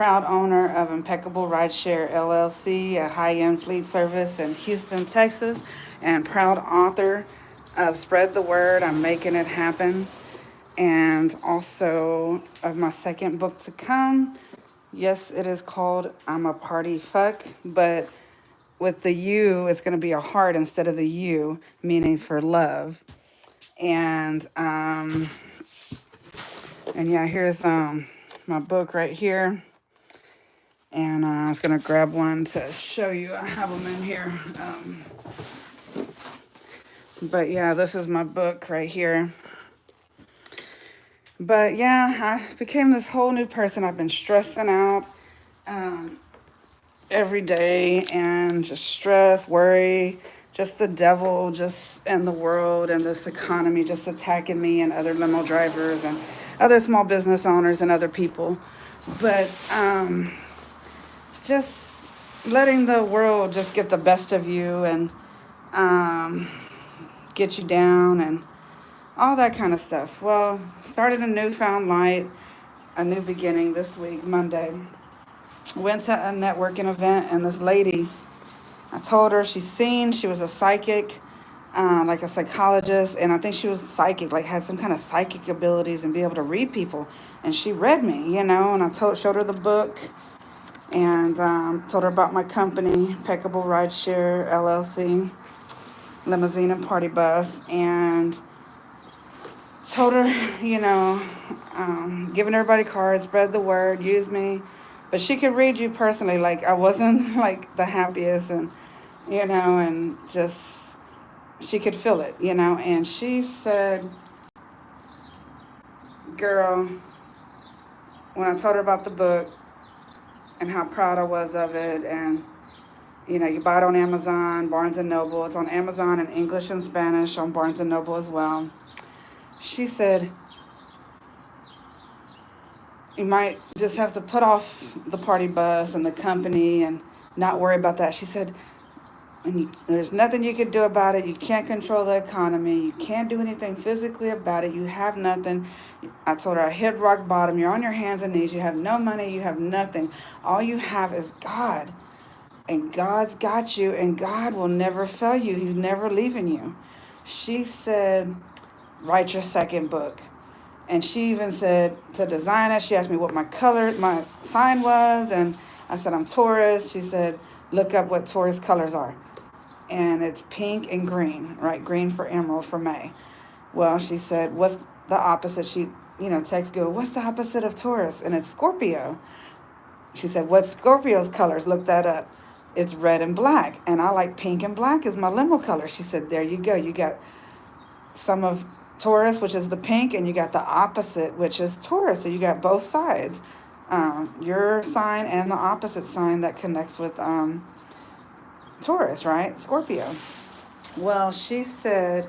Proud owner of Impeccable Rideshare LLC, a high-end fleet service in Houston, Texas, and proud author of Spread the Word, I'm Making It Happen, and also of my second book to come. Yes, it is called I'm a Party Fuck, but with the U, it's going to be a heart instead of the U, meaning for love. And yeah, here's my book right here. And I was going to grab one to show you. I have them in here. But yeah, this is my book right here. But yeah, I became this whole new person. I've been stressing out every day and just stress, worry, just the devil, just and the world and this economy just attacking me and other limo drivers and other small business owners and other people. But just letting the world just get the best of you and get you down and all that kind of stuff. Well, started a newfound light, a new beginning this week, Monday. Went to a networking event, and this lady, I told her she was a psychic, like a psychologist, and I think she was psychic, like had some kind of psychic abilities and be able to read people. And she read me, and I showed her the book and told her about my company, Impeccable Rideshare LLC, limousine and party bus, and told her, giving everybody cards, spread the word, use me. But she could read you personally. Like, I wasn't like the happiest and just, she could feel it, And she said, girl, when I told her about the book and how proud I was of it, and, you buy it on Amazon, Barnes and Noble. It's on Amazon in English and Spanish, on Barnes and Noble as well. She said, you might just have to put off the party bus and the company and not worry about that. She said, there's nothing you can do about it. You can't control the economy. You can't do anything physically about it. You have nothing. I told her I hit rock bottom. You're on your hands and knees. You have no money. You have nothing. All you have is God. And God's got you, and God will never fail you. He's never leaving you. She said, write your second book. And she even said to design it, she asked me what my sign was. And I said, I'm Taurus. She said, look up what Taurus colors are. And it's pink and green, right? Green for emerald for May. Well, she said, what's the opposite? She, text go, what's the opposite of Taurus? And it's Scorpio. She said, what's Scorpio's colors? Look that up. It's red and black. And I like pink and black is my limo color. She said, there you go. You got some of Taurus, which is the pink, and you got the opposite, which is Taurus. So you got both sides, your sign and the opposite sign that connects with Taurus, right? Scorpio. Well, she said,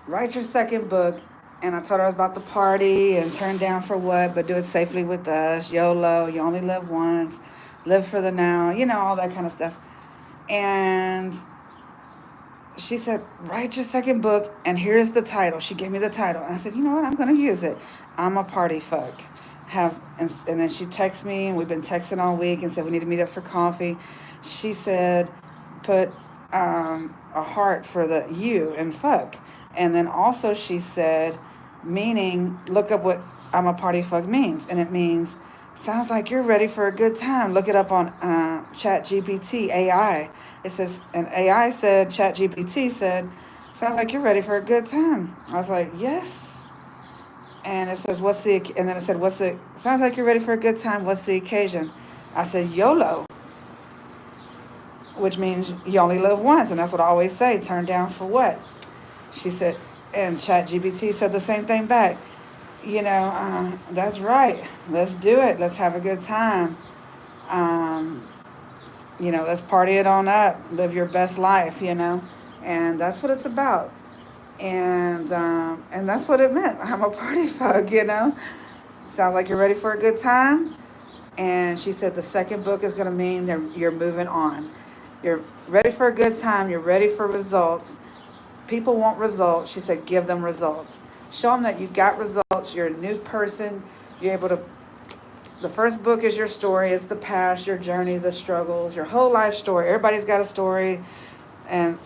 write your second book. And I told her I was about to party and turn down for what, but do it safely with us. YOLO, you only live once. Live for the now, all that kind of stuff. And she said, write your second book, and here's the title. She gave me the title. And I said, you know what? I'm going to use it. I'm a Party Fuck. And then she texted me, and we've been texting all week and said we need to meet up for coffee. She said, put a heart for the you and fuck. And then also she said, meaning, look up what I'm a Party Fuck means. And it means, sounds like you're ready for a good time. Look it up on ChatGPT, AI. It says, and AI said, ChatGPT said, sounds like you're ready for a good time. I was like, yes. And it says, and then it said, sounds like you're ready for a good time. What's the occasion? I said, YOLO, which means you only live once. And that's what I always say, turn down for what? She said, and ChatGPT said the same thing back. That's right. Let's do it. Let's have a good time. Let's party it on up. Live your best life, And that's what it's about. And that's what it meant. I'm a party fuck, Sounds like you're ready for a good time. And she said the second book is going to mean that you're moving on. You're ready for a good time. You're ready for results. People want results. She said, give them results. Show them that you got results. You're a new person. You're able to the first book is your story. It's the past, your journey, the struggles, your whole life story. Everybody's got a story, and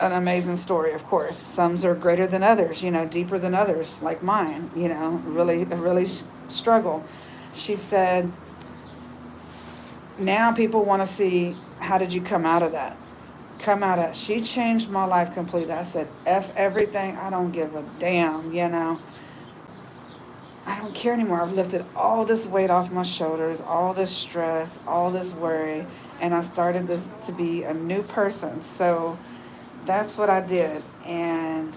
an amazing story, of course. Some are greater than others, deeper than others, like mine, really struggle. She said, now people want to see, how did you come out of that? Come out of, she changed my life completely. I said, F everything. I don't give a damn, I don't care anymore. I've lifted all this weight off my shoulders, all this stress, all this worry, and I started this to be a new person. So that's what I did, and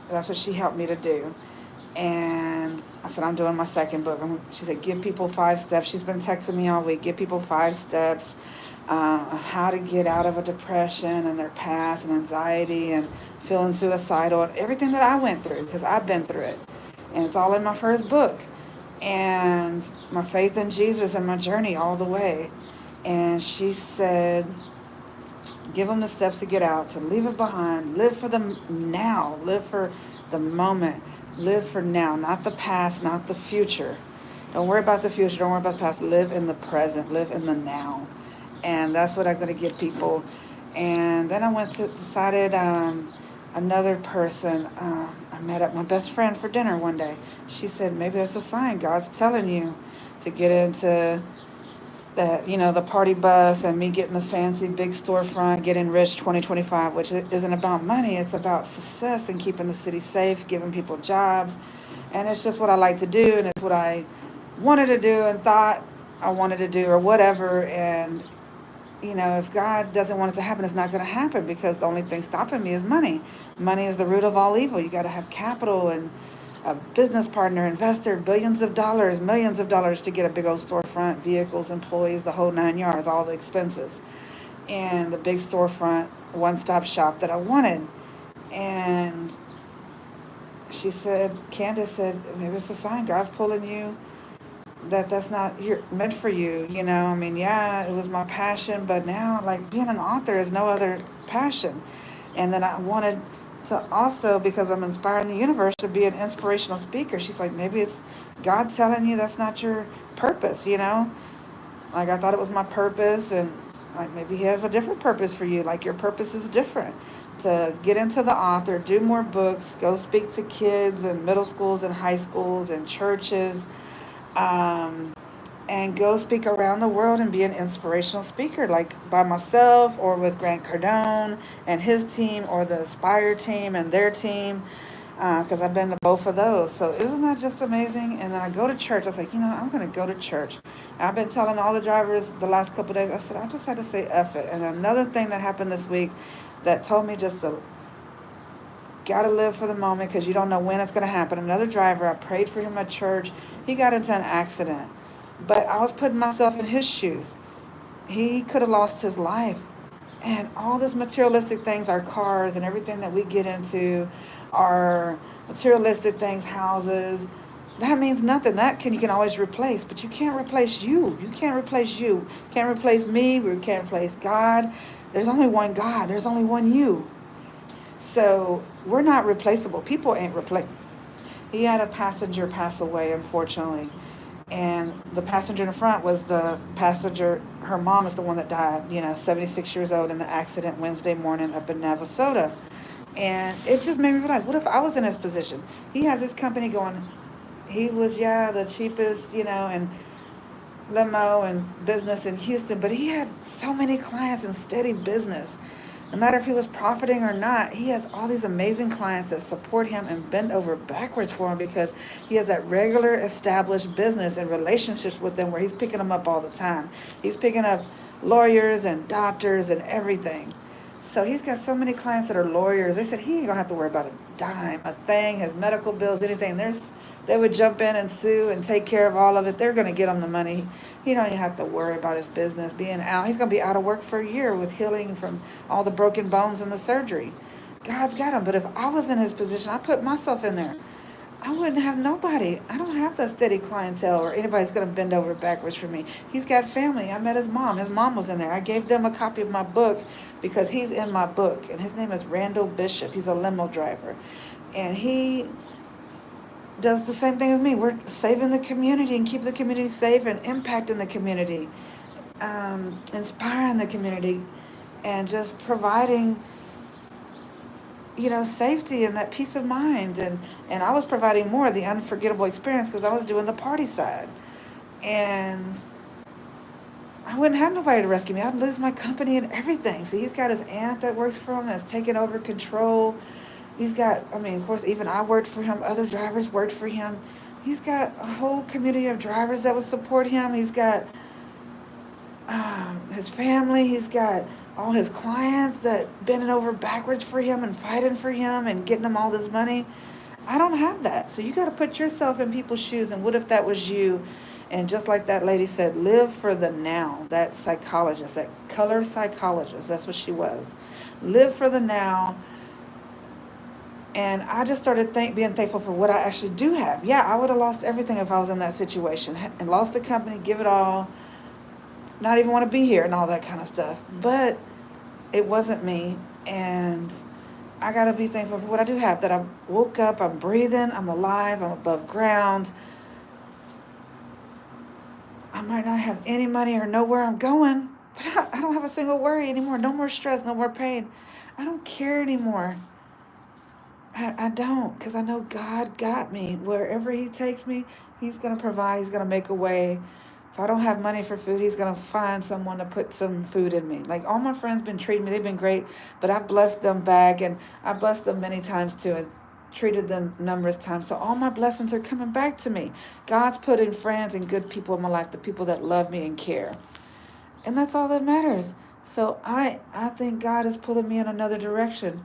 that's what she helped me to do. And I said, I'm doing my second book. She said, give people 5 steps. She's been texting me all week. Give people 5 steps, how to get out of a depression and their past and anxiety and feeling suicidal and everything that I went through, because I've been through it. And it's all in my first book. And my faith in Jesus and my journey all the way. And she said, give them the steps to get out, to leave it behind, live for the now, live for the moment, live for now, not the past, not the future. Don't worry about the future, don't worry about the past, live in the present, live in the now. And that's what I'm going to give people. And then I decided another person, I met up my best friend for dinner one day. She said, maybe that's a sign God's telling you to get into that, the party bus and me getting the fancy big storefront, getting rich 2025, which isn't about money. It's about success and keeping the city safe, giving people jobs. And it's just what I like to do. And it's what I wanted to do and thought I wanted to do or whatever. And, if God doesn't want it to happen, it's not going to happen, because the only thing stopping me is money. Money is the root of all evil. You got to have capital and a business partner, investor, billions of dollars, millions of dollars to get a big old storefront, vehicles, employees, the whole 9 yards, all the expenses. And the big storefront, one-stop shop that I wanted. And she said, Candace said, maybe it's a sign God's pulling you, that's not meant for you, yeah, it was my passion, but now, like, being an author is no other passion. And then I wanted to also, because I'm inspiring the universe, to be an inspirational speaker. She's like, maybe it's God telling you that's not your purpose, Like, I thought it was my purpose, and like, maybe he has a different purpose for you. Like, your purpose is different. To get into the author, do more books, go speak to kids and middle schools and high schools and churches, and go speak around the world and be an inspirational speaker, like by myself or with Grant Cardone and his team, or the Aspire team and their team, because I've been to both of those. So isn't that just amazing? And then I go to church. I was like, I'm going to go to church. I've been telling all the drivers the last couple of days, I said, I just had to say F it. And another thing that happened this week that told me just to gotta live for the moment, because you don't know when it's going to happen. Another driver, I prayed for him at church. He got into an accident, but I was putting myself in his shoes. He could have lost his life. And all this materialistic things, our cars and everything that we get into, our materialistic things, houses, that means nothing. You can always replace, but you can't replace you. You can't replace you. Can't replace me. We can't replace God. There's only one God. There's only one you. So we're not replaceable. People ain't replaceable. He had a passenger pass away, unfortunately. And the passenger in the front was the passenger. Her mom is the one that died, 76 years old in the accident Wednesday morning up in Navasota. And it just made me realize, what if I was in his position? He has his company going. He was, the cheapest, and limo and business in Houston. But he had so many clients and steady business. No matter if he was profiting or not, he has all these amazing clients that support him and bend over backwards for him, because he has that regular established business and relationships with them where he's picking them up all the time. He's picking up lawyers and doctors and everything. So he's got so many clients that are lawyers. They said he ain't gonna have to worry about a dime, a thing, his medical bills, anything. They would jump in and sue and take care of all of it. They're going to get him the money. He don't even have to worry about his business being out. He's going to be out of work for a year with healing from all the broken bones and the surgery. God's got him. But if I was in his position, I put myself in there, I wouldn't have nobody. I don't have that steady clientele or anybody's going to bend over backwards for me. He's got family. I met his mom. His mom was in there. I gave them a copy of my book because he's in my book. And his name is Randall Bishop. He's a limo driver. And he does the same thing as me. We're saving the community and keep the community safe and impacting the community, inspiring the community, and just providing, safety and that peace of mind. And I was providing more of the unforgettable experience because I was doing the party side. And I wouldn't have nobody to rescue me. I'd lose my company and everything. So he's got his aunt that works for him that's taking over control. He's got, of course, even I worked for him. Other drivers worked for him. He's got a whole community of drivers that would support him. He's got his family. He's got all his clients that bending over backwards for him and fighting for him and getting him all this money. I don't have that. So you got to put yourself in people's shoes. And what if that was you? And just like that lady said, live for the now. That psychologist, that color psychologist, that's what she was. Live for the now. And I just started being thankful for what I actually do have. Yeah, I would have lost everything if I was in that situation and lost the company, give it all, not even want to be here and all that kind of stuff. But it wasn't me. And I got to be thankful for what I do have, that I woke up, I'm breathing, I'm alive, I'm above ground. I might not have any money or know where I'm going, but I don't have a single worry anymore. No more stress, no more pain. I don't care anymore. I don't, because I know God got me. Wherever he takes me, he's going to provide. He's going to make a way. If I don't have money for food, he's going to find someone to put some food in me. Like, all my friends been treating me. They've been great, but I've blessed them back, and I've blessed them many times too, and treated them numerous times. So all my blessings are coming back to me. God's putting friends and good people in my life, the people that love me and care. And that's all that matters. So I think God is pulling me in another direction.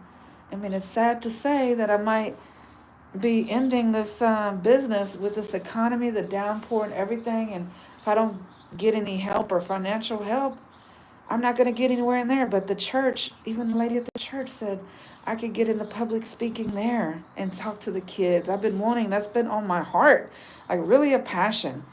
It's sad to say that I might be ending this business with this economy, the downpour and everything. And if I don't get any help or financial help, I'm not going to get anywhere in there. But the church, even the lady at the church said I could get into public speaking there and talk to the kids. I've been wanting, that's been on my heart, like really a passion.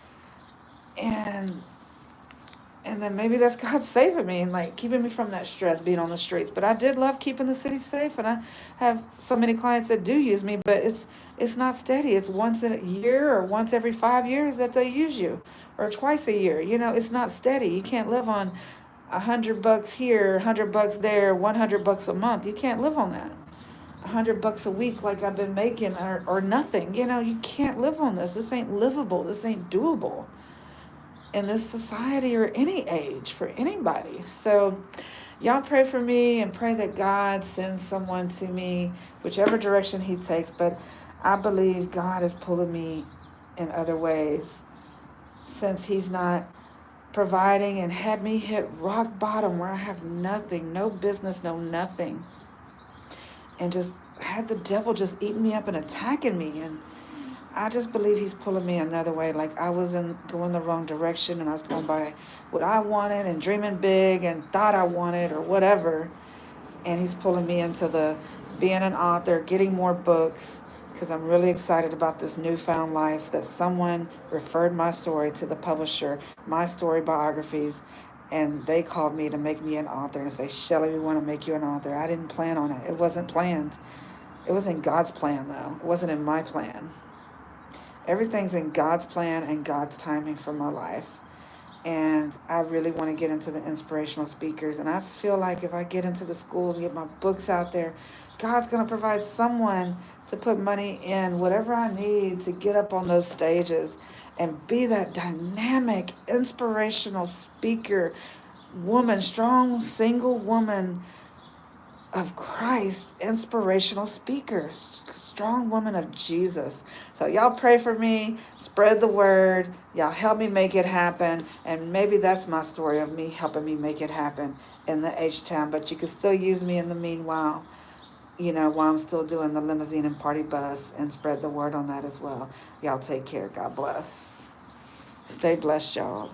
And then maybe that's God saving me and like keeping me from that stress being on the streets. But I did love keeping the city safe, and I have so many clients that do use me, but it's not steady. It's once a year or once every 5 years that they use you, or twice a year. It's not steady. You can't live on $100 here, $100 there, $100 a month. You can't live on that. $100 a week like I've been making, or nothing. You can't live on this. This ain't livable. This ain't doable in this society or any age for anybody. So y'all pray for me and pray that God sends someone to me, whichever direction he takes. But I believe God is pulling me in other ways, since he's not providing and had me hit rock bottom where I have nothing, no business, no nothing. And just had the devil just eating me up and attacking me. And I just believe he's pulling me another way. Like I was going the wrong direction, and I was going by what I wanted and dreaming big and thought I wanted or whatever. And he's pulling me into being an author, getting more books, because I'm really excited about this newfound life that someone referred my story to the publisher, my story biographies, and they called me to make me an author and say, Shelly, we want to make you an author. I didn't plan on it. It wasn't planned. It was in God's plan, though. It wasn't in my plan. Everything's in God's plan and God's timing for my life. And I really want to get into the inspirational speakers. And I feel like if I get into the schools and get my books out there, God's going to provide someone to put money in, whatever I need to get up on those stages and be that dynamic, inspirational speaker, woman, strong, single woman of Christ, inspirational speakers, strong woman of Jesus. So y'all pray for me, spread the word, y'all help me make it happen, and maybe that's my story of me helping me make it happen in the H-Town, but you can still use me in the meanwhile, while I'm still doing the limousine and party bus, and spread the word on that as well. Y'all take care. God bless. Stay blessed, y'all.